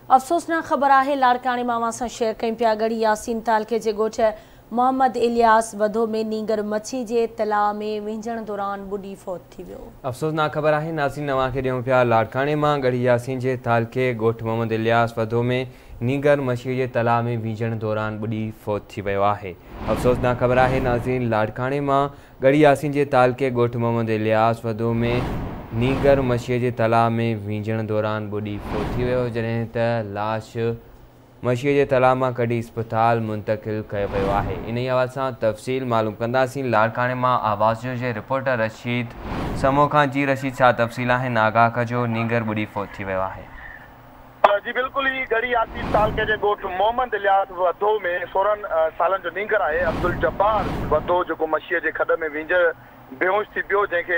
अफ़सोसनाक ख़बर है लाड़काने मां सां शेयर कयूं पिया। गढ़ी यासीन तालके जे ॻोठ मोहम्मद इलियास वधो में नीगर मच्छी जे तलाउ में विझण दौरान बुॾी फौत थी वियो। अफ़सोसनाक ख़बर है नाज़रीन नवां खे ॾियूं पिया। लाड़काने मां गढ़ी यासीन जे तालके ॻोठ मोहम्मद इलियास वधो में नीगर मच्छी जे तलाउ में विझण दौरान बुॾी फौत थी वियो आहे। अफ़सोसनाक ख़बर है नाज़रीन लाड़काने मां गढ़ी यासीन जे तालके ॻोठ मोहम्मद इलियास वधो में नीगर मच्छी जे तलाउ में विझण दौरान बुॾी फौत थी वियो, जॾहिं त लाश मच्छी जे तलाउ मां कढी अस्पताल मुंतक़िल कयो वियो आहे। इन ई हवाले सां तफ़सील मालूम कंदासीं। लाड़काने मां आवाज़ जे रिपोर्टर रशीद समो खां। जी रशीद, छा तफ़सील आहिनि? आगाह कजो, नीगर बुॾी फौत थी वियो आहे। जी बिल्कुल ही गढ़ी यासीन तालके जे ॻोठ मोहम्मद इलियास वधो में 16 सालन जो नीगर है अब्दुल जब्बार वधो जो मच्छी जे खड में विझ बेहोश थी पियो, जैसे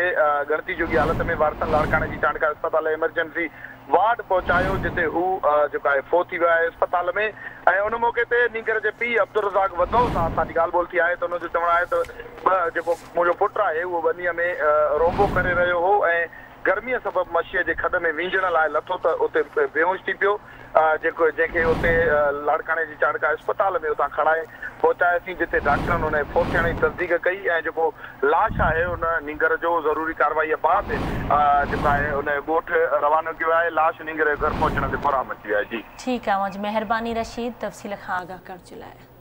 गणती जोगी हालत में वारसन लाड़काने की चाणकार अस्पताल इमरजेंसी वार्ड पहुंचायो, जिते हू जो है फौत थी वियो आहे अस्पताल में। उन मौके ते नीगर के पी अब्दुल रज़ाक वधो सां असांजी ॻाल्हि ॿोल थी आहे त उनजो चवणु आहे त जेको मुंहिंजो पुटु आहे उहो बनीअ में रोंबो करे रहियो हो ऐं गर्मीअ सबब मच्छी के खड में विझण लाइ लथो त उते बेहोश थी पियो, जैसे उते लाड़काने की चाणकार अस्पताल में उतां खणाए पहुंचायासीं, जिते डॉक्टरनि उन फौत थियण जी तस्दीक कई ऐं जेको लाश है उन नीगर जो ज़रूरी कार्रवाई बाद जेको आहे उन ॻोठ रवानो किया है। लाश नीगर घर पहुंचण ते क़राम अची वियो आहे। जी ठीक है, मुझे मेहरबानी रशीद तफ़सील खां आगाह कर जे लाइ।